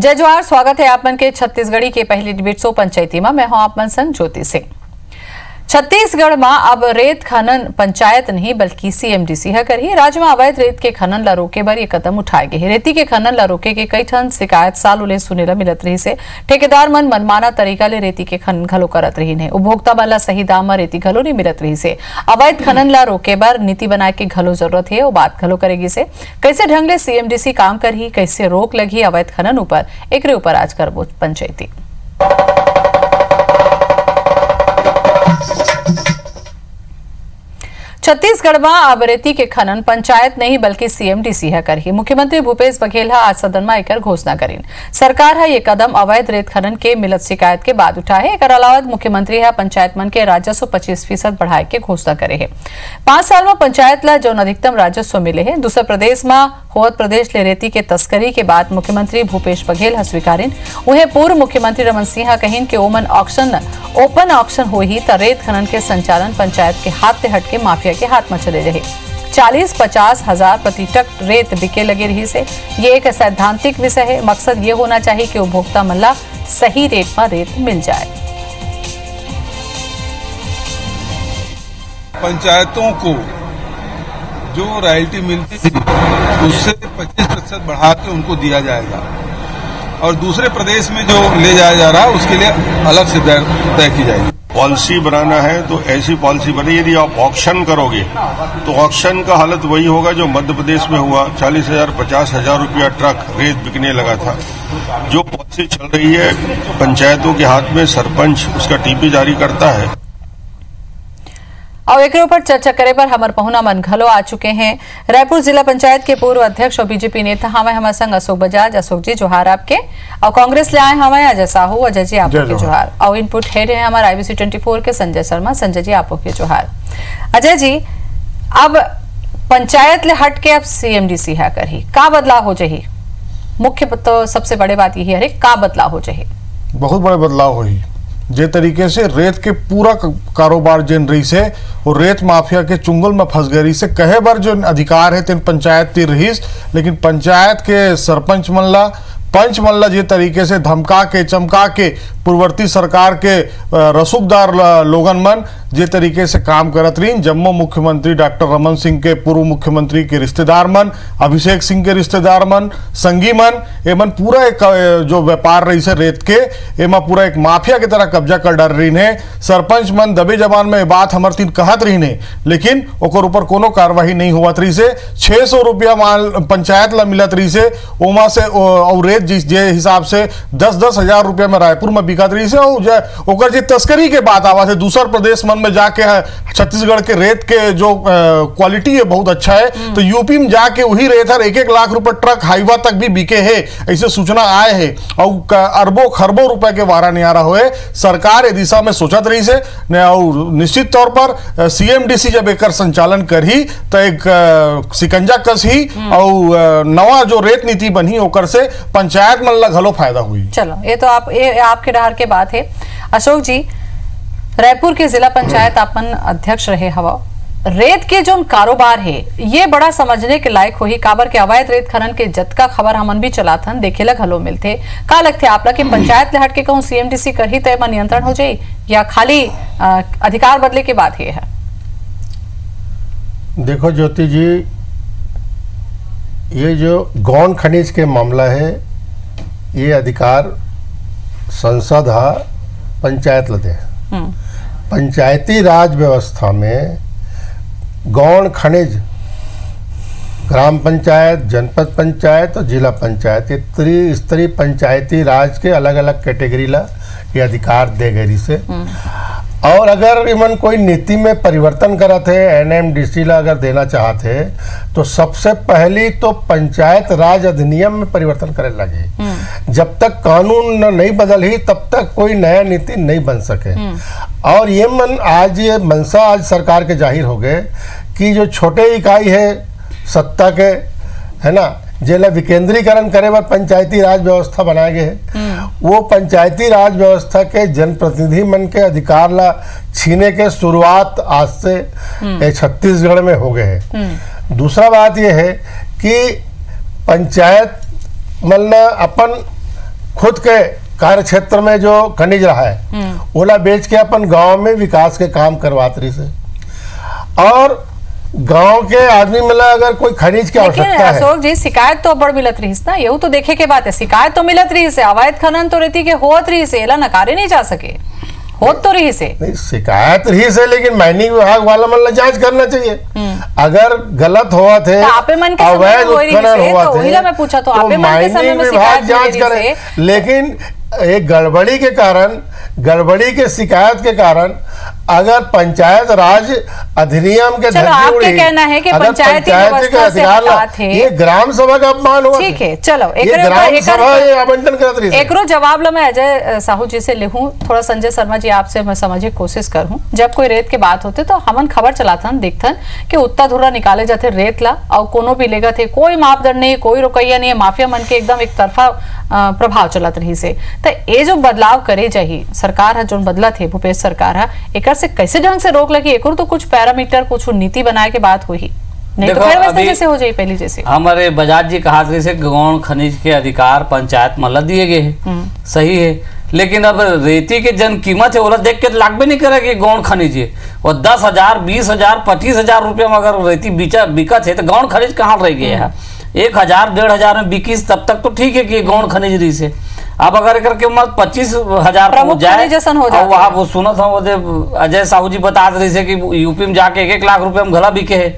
जय जोहार, स्वागत है आप मन के छत्तीसगढ़ी के पहली डिबेट शो पंचायती में। मैं हूं आप मन संग ज्योति सिंह। छत्तीसगढ़ में अब रेत खनन पंचायत नहीं बल्कि सीएमडीसी है करही राज्य में अवैध रेत के खनन ला रोके बर ये कदम उठाए गए। रेती के खनन ला रोके के कई ठन शिकायत साल ले सुने ला मिलत रही से ठेकेदार मन मनमाना तरीका ले रेती के खनन घलो करत रही ने। उपभोक्ता वाला सही दाम में रेती घलो नहीं मिलत रही से अवैध खनन ला रोके बर नीति बनाए के घलो जरूरत है। वो बात घलो करेगी से कैसे ढंग ले सीएमडीसी काम करही, कैसे रोक लगी अवैध खनन ऊपर, एकरे ऊपर आज करबो पंचायती। छत्तीसगढ़ में अब रेती के खनन पंचायत नहीं बल्कि सीएमडीसी है करही। मुख्यमंत्री भूपेश बघेल आज सदन में एकर घोषणा करीन। सरकार है ये कदम अवैध रेत खनन के मिलत शिकायत के बाद उठाए। एकर अलावा मुख्यमंत्री है पंचायत मन के राजस्व 25% बढ़ाए के घोषणा करे है। 5 साल में पंचायत ला जो अधिकतम राजस्व मिले है। दूसरे प्रदेश में होवत प्रदेश ले रेती के तस्करी के बाद मुख्यमंत्री भूपेश बघेल स्वीकारिन। उन्हें पूर्व मुख्यमंत्री रमन सिंह कहीन के ओपन ऑक्शन हो ही तो रेत खनन के संचालन पंचायत के हाथ से हट के माफिया के हाथ में चले रहे। 40-50 हजार प्रति टन रेत बिके लगे रही से ये एक सैद्धांतिक विषय है। मकसद ये होना चाहिए कि उपभोक्ता मल्ला सही रेट में रेत मिल जाए। पंचायतों को जो रॉयल्टी मिलती थी उससे 25% बढ़ा के उनको दिया जाएगा और दूसरे प्रदेश में जो ले जाया जा रहा है उसके लिए अलग से तय की जाएगी। पॉलिसी बनाना है तो ऐसी पॉलिसी बने। यदि आप ऑक्शन करोगे तो ऑक्शन का हालत वही होगा जो मध्य प्रदेश में हुआ। 40,000-50,000 रुपया ट्रक रेत बिकने लगा था। जो पॉलिसी चल रही है पंचायतों के हाथ में, सरपंच उसका टीपी जारी करता है। और एक ऊपर चर्चा करे पर हमार पहुना मन घलो आ चुके हैं। रायपुर जिला पंचायत के पूर्व अध्यक्ष और बीजेपी नेता हमें हमारे संग अशोक बजाज। अशोक जी जोहार आपके। और कांग्रेस ले आए हमें अजय साहू। अजय जी आपके जोहार। और इनपुट हेड है हमारे IBC 24 के संजय शर्मा। संजय जी आपके जोहार। अजय जी, अब पंचायत ले हट के अब सीएमडीसी है करही का बदलाव हो जाही? मुख्य तो सबसे बड़े बात यही है का बदलाव हो जाही? बहुत बड़े बदलाव हो जे तरीके से रेत के पूरा कारोबार जिन रही से और रेत माफिया के चुंगल में फंस गई से कहे बार जो अधिकार है तीन पंचायत ती रहीस, लेकिन पंचायत के सरपंच मल्ला पंच मल्ला जे तरीके से धमका के चमका के पूर्ववर्ती सरकार के रसूखदार लोगन मन जे तरीके से काम करत रही। जम्मू मुख्यमंत्री डॉक्टर रमन सिंह के पूर्व मुख्यमंत्री के रिश्तेदार मन, अभिषेक सिंह के रिश्तेदार मन, संगी मन, एमन पूरा एक जो व्यापार रही से रेत के एमा पूरा एक माफिया की तरह कब्जा कर डर रही है। सरपंच मन दबे जबान में बात हमार तीन कहत रही ने, लेकिन ओकर ऊपर कोनो कार्रवाई नहीं हुआ रही से 600 रुपया माल पंचायत ला मिलत रही से ओमा से और रेत जिस जे हिसाब से 10-10 हजार रुपया में रायपुर में बिकत रही से और जे तस्करी के बात आवा से दूसर प्रदेश मन में जाके छत्तीसगढ़ के रेत के जो क्वालिटी है बहुत अच्छा है तो यूपी में जाके वही रेत हर 1-1 लाख रुपए ट्रक हाईवा तक भी बिके है, ऐसे सूचना आए है। और अरबों खरबों रुपए के वारा नहीं आ रहा हुए। सरकार इस दिशा में सोचत रही से और निश्चित तौर पर सीएमडीसी जब एक संचालन कर ही तो एक सिकंजा कस ही और नवा जो रेत नीति बनी होकर से पंचायत मन ला घलो फायदा हुई। चलो ये तो आपके डहर के बात है। अशोक जी, रायपुर के जिला पंचायत अपन अध्यक्ष रहे हवा, रेत के जो कारोबार है ये बड़ा समझने के लायक हो ही काबर के अवैध रेत खनन के जतका खबर हमन भी चलाथन देखे ला घलो मिलते। का लगते आपला कि पंचायत ले हट के कहूं सीएमडीसी कर ही तय में नियंत्रण हो जाए या खाली अधिकार बदले के बात है? देखो ज्योति जी, ये जो गौण खनिज के मामला है ये अधिकार संसद हा पंचायत लदे। पंचायती राज व्यवस्था में गौण खनिज ग्राम पंचायत, जनपद पंचायत और जिला पंचायत ये त्रिस्तरीय पंचायती राज के अलग अलग कैटेगरी ला ये अधिकार दे गई से। और अगर इमन कोई नीति में परिवर्तन करत है एनएमडीसी ला अगर देना चाहते तो सबसे पहली तो पंचायत राज अधिनियम में परिवर्तन करे लगे। जब तक कानून नहीं बदल ही तब तक कोई नया नीति नहीं बन सके। और ये मंशा आज सरकार के जाहिर हो गए कि जो छोटे इकाई है सत्ता के है ना जेला विकेंद्रीकरण करे बर पंचायती राज व्यवस्था बनाए गए है, वो पंचायती राज व्यवस्था के जनप्रतिनिधि मन के अधिकार ला छीने के शुरुआत आज से छत्तीसगढ़ में हो गए है। दूसरा बात यह है कि पंचायत मन अपन खुद के कार्य क्षेत्र में जो खनिज रहा है ओला बेच के अपन गांव में विकास के काम करवात रही से। और गांव के आदमी मतलब अगर कोई खनिज की आवश्यकता है, अशोक जी शिकायत तो बड़ मिलत रही ना, यही तो देखे के बात है, शिकायत तो मिलत रही से, अवैध खनन तो रहती के होत रही से, एला नकारे नहीं जा सके, होत तो रही से नहीं शिकायत रही से, लेकिन माइनिंग विभाग वाला मतलब जांच करना चाहिए। अगर गलत हुआ थे, अवैध उत्खनन हुआ थे तो माइनिंग विभाग जांच करे। लेकिन एक गड़बड़ी के कारण, गड़बड़ी के शिकायत के कारण अगर पंचायत राज अधिनियम के आपके कहना है कि पंचायती व्यवस्था से हटा थे, ये ग्राम सभा का अपमान हुआ। ठीक है, चलो ग्राम सभा ये आवंटन करत रही। एकरो जवाब लो मैं अजय साहू जी से लिखूं, थोड़ा संजय शर्मा जी आपसे मैं समझे कोशिश करूं। जब कोई रेत के बात होते तो हमन खबर चलाथन देखथन कि उत्ता धुरा निकाले जाते रेत ला और कोनो भी लेगा थे, कोई मापदंड नहीं, कोई रुकैया नहीं, माफिया मन के एकदम एक तरफा प्रभाव चलत रही से। तो ये जो बदलाव करे चाहिए सरकार है, जो बदला थे भूपेश सरकार है, एक से कैसे ढंग से रोक लगी, एक तो कुछ पैरामीटर कुछ नीति बनाए के बात हुई, नहीं तो फिर वैसे जैसे हो जाए पहले जैसे। हमारे बजाज जी कहा से गौण खनिज के अधिकार पंचायत मतलब दिए गए हैं, सही है, लेकिन अब रेती के जन कीमत है वो देख के लागबे नहीं करे कि गौण खनिज है, और 10,000 20,000 25,000 रुपये में अगर रेती बिकत है तो गौण खनिज कहाँ रह गया है। 1,000 1,500 में बिकीस तब तक तो ठीक है कि गौण खनिज रही से। अब अगर करके 25,000 हो जाए और वहाँ वो सुना था वो अजय साहू जी बता रहे थे कि यूपी में जाके 1-1 लाख रुपए में घला बिके है।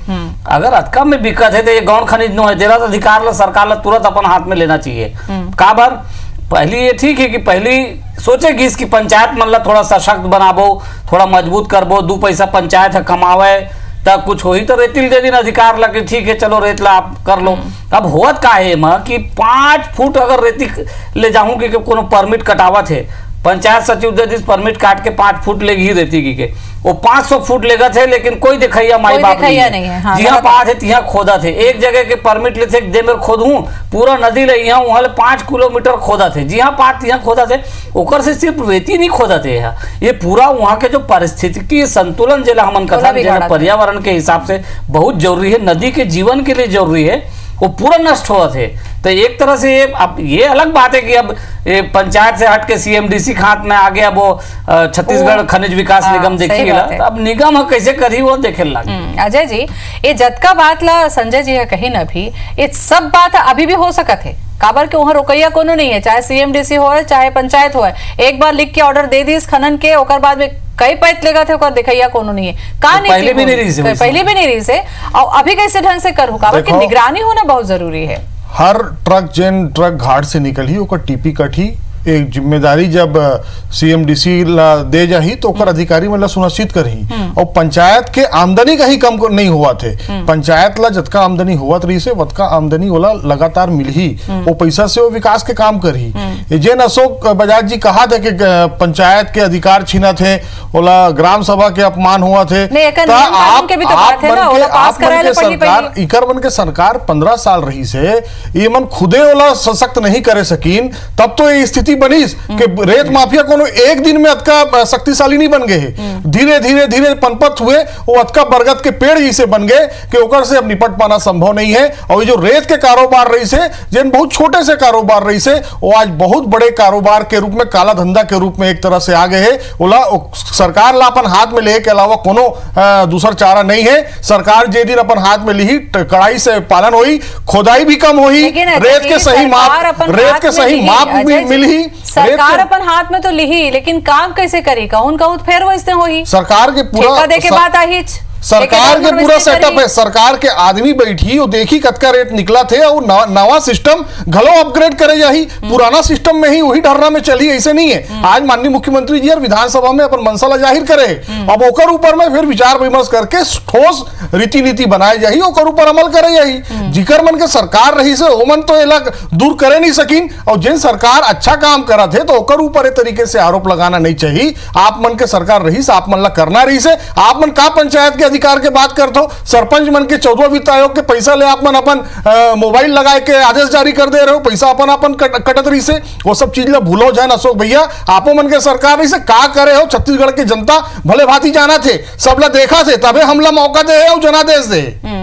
अगर अतका में बिकत है तो ये गौण खनिज नो है, तेरा तो अधिकार सरकार ला तुरंत अपन हाथ में लेना चाहिए। का बार पहली ये ठीक है कि पहली सोचेगी इसकी पंचायत मतलब थोड़ा सशक्त बनाबो, थोड़ा मजबूत करबो, 2 पैसा पंचायत है कमावे तब कुछ हो ही तो रेतिल दे दिन अधिकार लगे, ठीक है चलो रेतला आप कर लो। अब होत का है कि 5 फुट अगर रेती ले जाऊं कि कोनो परमिट कटावत है, पंचायत सचिव दे दिस परमिट काट के 5 फुट लेगी रेती की के वो 500 फुट लेगा थे, लेकिन कोई दिखाइया माई बाप नहीं है। हाँ, जिहाँ पास है तिहाँ खोदा थे, एक जगह के परमिट लेते दे में खोदू पूरा नदी ले यहाँ वहाँ 5 किलोमीटर खोदा थे, जिहाँ पास तिहाँ खोदा थे, ओकर से सिर्फ रेती नहीं खोदा थे, ये पूरा वहाँ के जो पारिस्थितिकी संतुलन जिला हमन कथा पर्यावरण के हिसाब से बहुत जरूरी है, नदी के जीवन के लिए जरूरी है, वो पूरा नष्ट हुआ थे। तो एक तरह से अब ये अलग बात है कि अब पंचायत से हट के सीएमडीसी खात में आ गया, वो छत्तीसगढ़ खनिज विकास निगम देखिए, अब निगम कैसे करी वो देखे लगे। अजय जी ये जतका बात ला संजय जी है कहीं न भी ये सब बात अभी भी हो सकत है, काबर के वहाँ रुकैया कोनो नहीं है, चाहे सीएमडीसी हो चाहे पंचायत हो, एक बार लिख के ऑर्डर दे दी इस खनन के, ओकर बाद में कई पैत लेगा थे दिखाइया कोनो नहीं है, कहा नहीं पहले भी नहीं रही से और अभी कैसे ढंग से करूँ, काबर की निगरानी होना बहुत जरूरी है। हर ट्रक जेन ट्रक घाट से निकली ओकर टीपी कटी, एक जिम्मेदारी जब सीएमडीसी ला दे जाही तो ओकर अधिकारी मतलब सुनिश्चित करही, और पंचायत के आमदनी का ही कम नहीं हुआ थे, पंचायत ला जतका आमदनी हुआ रही से वतका आमदनी ओला लगातार मिलही, वो पैसा से वो विकास के काम करही। जेन अशोक बजाज जी कहा था कि पंचायत के अधिकार छीना थे, ओला ग्राम सभा के अपमान हुआ थे, इकर बन के सरकार 15 साल रही से ये मन खुदे ओला सशक्त नहीं करे सकीन, तब तो ये स्थिति बनीस कि रेत माफिया कोनो एक दिन में अतका शक्तिशाली नहीं बन गए, धीरे धीरे धीरे पनपत हुए वो अतका बरगद के पेड़ जैसे बन गए कि ओकर से अब निपट पाना संभव नहीं है। और ये जो रेत के कारोबार रही से जिन बहुत छोटे से कारोबार रही से वो आज बहुत बड़े कारोबार के रूप में, काला धंधा के रूप में एक तरह से आ गए है। ओला सरकार ला अपन हाथ में ले के अलावा कोनो दूसरा चारा नहीं है। सरकार जे दिन अपन हाथ में ली कड़ाई से पालन हुई, खोदाई भी कम हुई, रेत के सही माप भी मिली, सरकार अपन हाथ में तो ली, लेकिन काम कैसे करी, कौन फिर वैसे होई, सरकार के पूरा देखे बात आई, सरकार के पूरा सेटअप है, सरकार के आदमी बैठी और देखी कतका रेट निकला थे और नवा सिस्टम घलो अपग्रेड करे जाही, पुराना सिस्टम में ही वही ढरना में चली, ऐसे नहीं है। आज माननीय मुख्यमंत्री जी विधानसभा में अपन मनसा जाहिर करे, अब ओकर ऊपर में फिर विचार विमर्श करके ठोस रीति नीति बनाए जाही, ओकर ऊपर अमल करे जाही। जिकर मन के सरकार रही से ओमन तो एला दूर करे नहीं सकीन, और जिन सरकार अच्छा काम करा थे तो ओकर ऊपर तरीके से आरोप लगाना नहीं चाहिए। आप मन के सरकार रही से आप मन ला करना रही से, आप मन का पंचायत के अधिकार के बात करते हो, सरपंच मन के 14 वित्त आयोग के पैसा ले आप मन अपन मोबाइल लगाए के आदेश जारी कर दे रहे हो, पैसा अपन कटत रही से, वो सब चीज ला भूलो जान। अशोक भैया आपो मन के सरकार रही से का करे हो, छत्तीसगढ़ की जनता भले भांति जाना थे, सब ला देखा थे, तबे हमला मौका दे और जनादेश दे।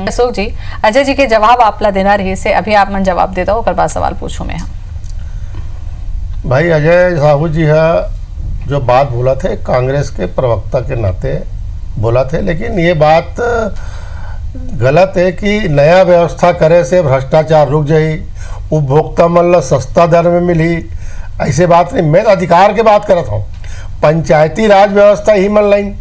अशोक जी अजय जी के जवाब आपला देना रही से, अभी आप मन जवाब दे दो, ओकर बाद सवाल पूछूं मैं। भाई अजय साहू जी जो बात बोला थे कांग्रेस के प्रवक्ता के नाते बोला थे, लेकिन ये बात गलत है कि नया व्यवस्था करे से भ्रष्टाचार रुक जाई, उपभोक्ता मन सस्ता दर में मिली, ऐसे बात नहीं। मैं अधिकार के बात करता हूँ। पंचायती राज व्यवस्था ही मन लाइन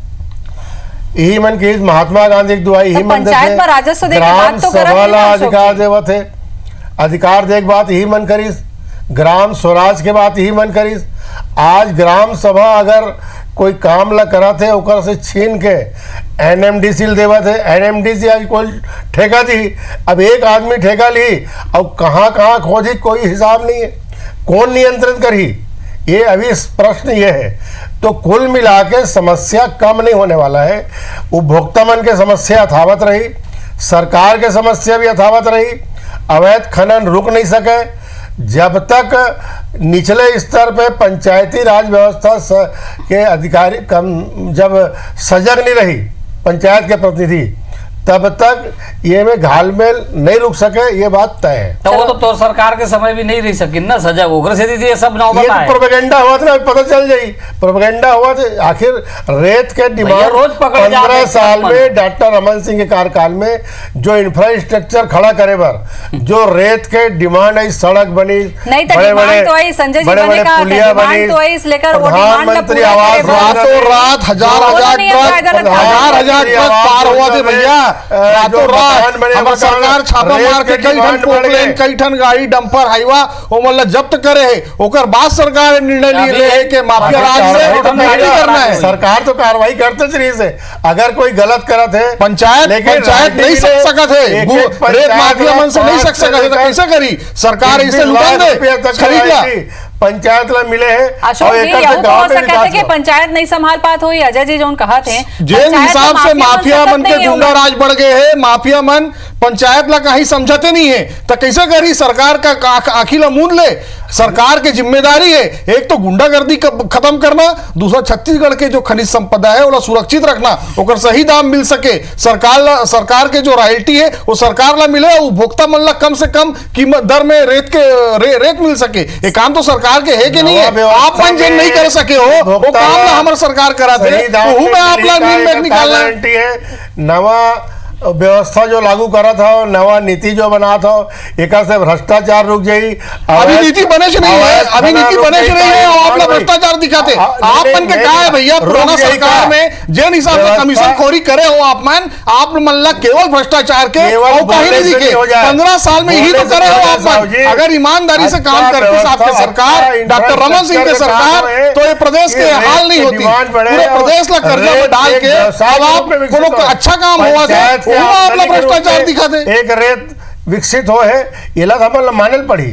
यही मन की महात्मा गांधी की दुआई ही मन देते, ग्राम सभा ला अधिकार देवत है, अधिकार देख बात यही मन करीस, ग्राम स्वराज के बात यही मन करीस। आज ग्राम सभा अगर कोई काम ला करा थे ओकर से छीन के एनएमडीसी देवत है, एनएमडीसी आज कोई ठेका दी, अब एक आदमी ठेका ली अब कहाँ कहाँ खोजी कोई हिसाब नहीं है, कौन नियंत्रित करी, ये अभी प्रश्न ये है। तो कुल मिला के समस्या कम नहीं होने वाला है। उपभोक्ता मन के समस्या यथावत रही, सरकार के समस्या भी यथावत रही, अवैध खनन रुक नहीं सके जब तक निचले स्तर पे पंचायती राज व्यवस्था के अधिकारी जब सजग नहीं रही पंचायत के प्रतिनिधि, तब तक ये में घालमेल नहीं रुक सके, ये बात तय है। तो वो तो सरकार के समय भी नहीं रही सकी ना सजग, ओकरे से ये सब ना ये तो प्रोपेगेंडा हुआ था, पता चल जाई प्रोपेगेंडा हुआ था। आखिर रेत के डिमांड रोज 15 साल में डॉक्टर रमन सिंह के कार्यकाल में जो इंफ्रास्ट्रक्चर खड़ा करे बर जो रेत के डिमांड है, सड़क बनी, बड़े बड़े पुलिया बनी, प्रधानमंत्री आवास, रातों रात हजार ट्रक पार हुआ थे भैया, रातों रात हमार सरकार छापा मार के कई ठन पोकलेन कई ठन गाड़ी डंपर हाईवा वो मतलब जब्त करे है, ओकर बाद सरकार निर्णय ले है कि माफिया राज से नहीं करना है। सरकार तो कार्रवाई करते रही से, अगर कोई गलत करत है पंचायत नहीं सक सकत है, रेत माफिया मन से नहीं सक सकत है तो कैसे करी सरकार इसे लुटा दे, खरीद ला पंचायत ला मिले हैं। अशोक जी यही तो हो सकता है कि पंचायत नहीं संभाल पात हुई। अजय जी जो कहा थे जिन हिसाब से माफिया मन के गुंडा राज बढ़ गए हैं, माफिया मन पंचायत ला कहीं समझते नहीं है तो कैसे करी सरकार का आखिला मूंद ले। सरकार की जिम्मेदारी है एक तो गुंडागर्दी खत्म करना, दूसरा छत्तीसगढ़ के जो खनिज संपदा है वो सुरक्षित रखना, ओकर सही दाम मिल सके, सरकार के जो रॉयल्टी है वो सरकार ला मिले, उपभोक्ता मन ला कम से कम कीमत दर में रेत मिल सके। ये काम तो सरकार के है कि नहीं है? आप मन जिन नहीं कर सके हो वो काम ला हमारे सरकार कराते हैं, में आप ला निकालना है। नवा व्यवस्था जो लागू करा था, नवा नीति जो बना था, एक से भ्रष्टाचार रुक जाई। अभी नीति बने से नहीं है, अभी नीति बने से नहीं है, आप लोग भ्रष्टाचार दिखाते। आप मन के कहा है भैया पुराना सरकार में जिन हिसाब से कमीशन खोरी करे हो आप मन ला केवल भ्रष्टाचार के कहीं नहीं दिखे। 15 साल में यही तो करे हो आप। अगर ईमानदारी से काम करते आपके सरकार, डॉक्टर रमन सिंह के सरकार, तो ये प्रदेश के हाल नहीं होती। पूरे प्रदेश ला कर्जा में डाल के अब आप अच्छा काम हुआ था भ्रष्टाचार दिखाते। एक रेत विकसित हो है ये लग हमें मानल पड़ी।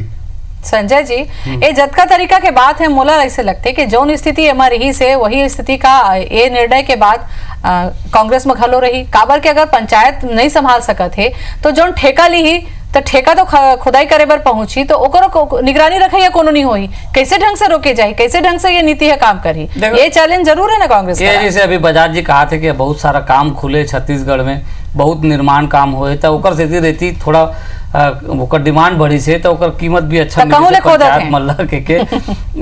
संजय जी ये जतका तरीका के बात है, मोला ऐसे लगते कि जो स्थिति हमारी रही से वही स्थिति का ये निर्णय के बाद कांग्रेस में घलो रही काबर के अगर पंचायत नहीं संभाल सकत है तो जो ठेका ली ही तो ठेका तो खुदाई करे बर पहुंची तो ओकरो निगरानी रखे या कोनो नहीं होई, कैसे ढंग से रोके जाए, कैसे ढंग से ये नीति है काम करी, ये चैलेंज जरूर है ना कांग्रेस ये जैसे अभी बजाज जी कहा थे कि बहुत सारा काम खुले छत्तीसगढ़ में, बहुत निर्माण काम हुए तो ओकर से रहती थोड़ा ओकर डिमांड बढ़ी से तो ओकर कीमत भी अच्छा मल्ला के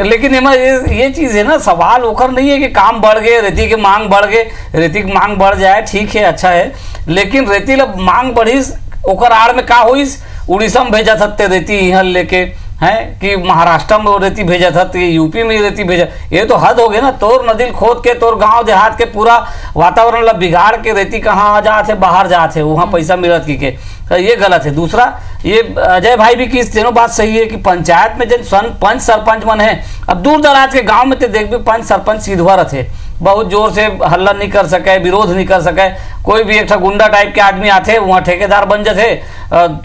लेकिन ये चीज है ना, सवाल ओकर नहीं है कि काम बढ़ गए, रेती की मांग बढ़ गए, रेती की मांग बढ़ जाए ठीक है अच्छा है, लेकिन रेती ला मांग बढ़ी ओकर आड़ में का हुई, उड़ीसा में भेजा था रेती यहाँ लेके है कि महाराष्ट्र में रेती भेजा था, यूपी में रेती भेजा, ये तो हद हो गई ना। तोर नदी खोद के तोर गांव देहात के पूरा वातावरण ला बिगाड़ के रेती कहाँ जाते बाहर जाते वहाँ पैसा मिलत की के, ये गलत है। दूसरा ये अजय भाई भी किस तीनों बात सही है कि पंचायत में जिन पंच सरपंच मन है, अब दूर दराज के गांव में तो देख भी पंच सरपंच सीधवा रहते, बहुत जोर से हल्ला नहीं कर सके, विरोध नहीं कर सके, कोई भी एक गुंडा टाइप के आदमी आते वहाँ ठेकेदार बन जाते,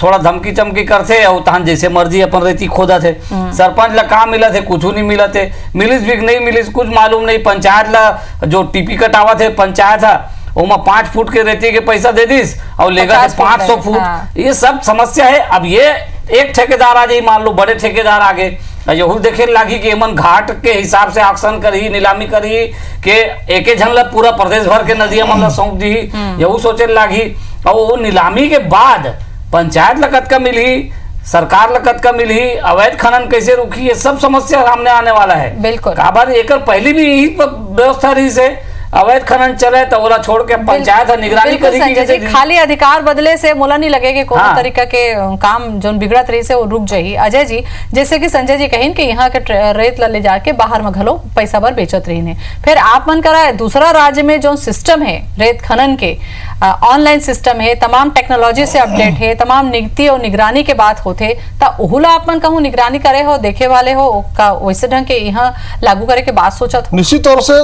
थोड़ा धमकी चमकी करते और तहन जैसे मर्जी अपन रेती खोदा थे। सरपंच ला काम मिला थे, कुछ नहीं मिला थे, मिलिस भी नहीं मिलिस कुछ मालूम नहीं। पंचायत ला जो टीपी कटावा थे पंचायत था वो 5 फुट के रेती के पैसा दे दिस और लेगा 500 फुट, ये सब समस्या है। अब ये एक ठेकेदार आ जाए, मान लो बड़े ठेकेदार आगे यहू देखे लागी कि मन घाट के हिसाब से ऑक्शन करी, नीलामी करी के एक झन ला पूरा प्रदेश भर के नदिया मन ला सौंप दी, यहू सोचे लागी। और वो नीलामी के बाद पंचायत ला कतका मिली, सरकार लकत का मिल ही अवैध खनन कैसे रुकी, ये सब समस्या सामने आने वाला है। बिल्कुल काबर एक पहले भी यही व्यवस्था रही से अवैध खनन चले तो ओला छोड़ के पंचायत निगरानी करेगी। खाली अधिकार बदले से मोला नहीं लगे कि कोनो तरीका के काम जो बिगड़त रही से वो रुक जाही। अजय जी, जैसे कि संजय जी कहिन कि यहाँ के रेत ले जाके बाहर में घलो पैसा भर बेचत रही ने, फिर आप मन करा दूसरा राज्य में जो सिस्टम है रेत खनन के, ऑनलाइन सिस्टम है, तमाम टेक्नोलॉजी से अपडेट है, तमाम नीति और निगरानी के बात होते उहुला आप मन कहूँ निगरानी करे हो, देखे वाले हो का वैसे ढंग के यहाँ लागू करे के बात सोचा था। निश्चित तौर से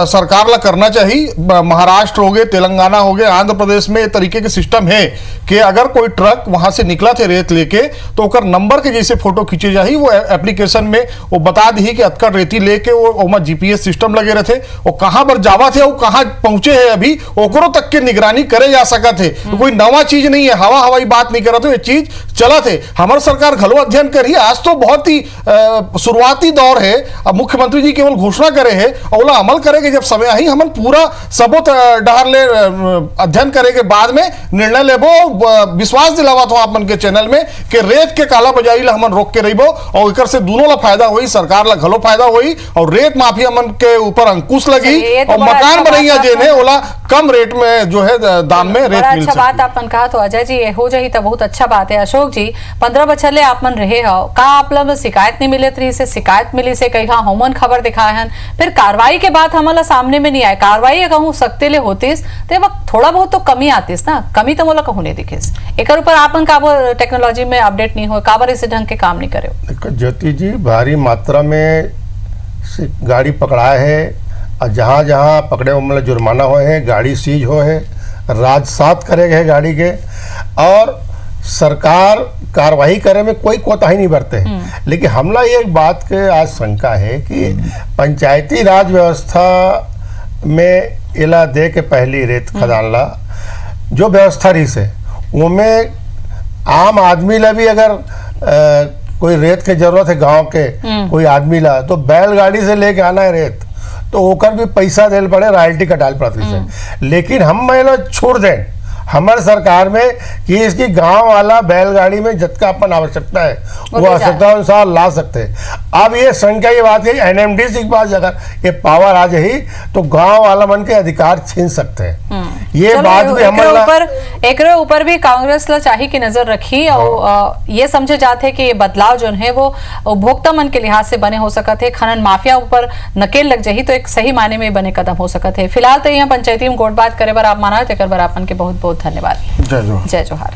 सरकार ला करना चाहिए। महाराष्ट्र हो गए, तेलंगाना हो गए, आंध्र प्रदेश में तरीके के सिस्टम है कि अगर कोई ट्रक वहां से निकला थे रेत लेके तो ओकर नंबर के जैसे फोटो खींचे जाही, वो एप्लीकेशन में वो बता दी कि अतका रेती लेके वो जीपीएस सिस्टम लगे रहते, वो कहां पर जावा थे, वो कहां पहुंचे है अभी ओकरो तक के निगरानी करे जा सकत है। तो कोई नवा चीज नहीं है, हवाई बात नहीं करत, ये चीज चला थे। हमारे सरकार घलो अध्ययन करी, आज तो बहुत ही शुरुआती दौर है। अब मुख्यमंत्री जी केवल घोषणा करे है और अमल करेंगे जब समय आई, हम पूरा सबूत डहर ले अध्ययन करे के बाद में निर्णय लेबो। विश्वास दिलावा तो आप मन के चैनल में कि रेत के काला बाजारी ला हमन रोक के रहिबो और एकर से दोनों ला फायदा होई, सरकार ला घलो फायदा होई और रेत माफिया मन के ऊपर अंकुश लगी और मकान बनैया जेने ओला कम रेट में जो है दाम में रेत मिल अच्छा बात आपन कहा तो अजय जी हो जाही तो बहुत अच्छा बात है। अशोक जी, 15 बछर ले आप मन रहे हो, का आप लोग शिकायत नहीं मिलत रही से, शिकायत मिली से कहीं होमन खबर दिखाए हन, फिर कार्रवाई के बाद हमारा सामने में नहीं आए, कार्रवाई कहूँ सकते ले होतीस तो वक्त थोड़ा बहुत तो कमी आतीस ना, कमी तो मोला कहूँ नहीं दिखिस। एक ऊपर आपन काबर टेक्नोलॉजी में अपडेट नहीं हो, काबर इसे ढंग के काम नहीं करे। ज्योति जी, भारी मात्रा में गाड़ी पकड़ा है और जहाँ जहाँ पकड़े मतलब जुर्माना हुए हैं, गाड़ी सीज हो है, राजसात करे गए गाड़ी के और सरकार कार्रवाई करे में कोई कोताही नहीं बरते। लेकिन हमला ये एक बात के आज शंका है कि पंचायती राज व्यवस्था में इला दे के पहली रेत खदान ला जो व्यवस्था रही से उनमें आम आदमी ला भी अगर कोई रेत के जरूरत है गांव के कोई आदमी ला तो बैलगाड़ी से लेके आना है रेत तो ओकर भी पैसा देल पड़े, रॉयल्टी कटाल पड़ती से। लेकिन हम छोड़ दें हमारे सरकार में कि इसकी गांव वाला बैलगाड़ी में जितना अपन आवश्यकता है वो आवश्यकता अनुसार ला सकते हैं। अब ये संख्या ये बात है एनएमडीसी के पास अगर ये पावर आ जाए तो गांव वाला मन के अधिकार छीन सकते हैं। ये बात भी हमारे एक ऊपर भी कांग्रेस ला चाहिए की नजर रखी और ये समझे जाते कि ये बदलाव जो है वो उपभोक्ता मन के लिहाज से बने हो सकते है, खनन माफिया ऊपर नकेल लग जाही तो एक सही माने में बने कदम हो सकते है। फिलहाल तो यहाँ पंचायती में गोट बात करे बार आप माना तो एक बार आपन के बहुत बहुत धन्यवाद। जय जोहार। जय जोहार।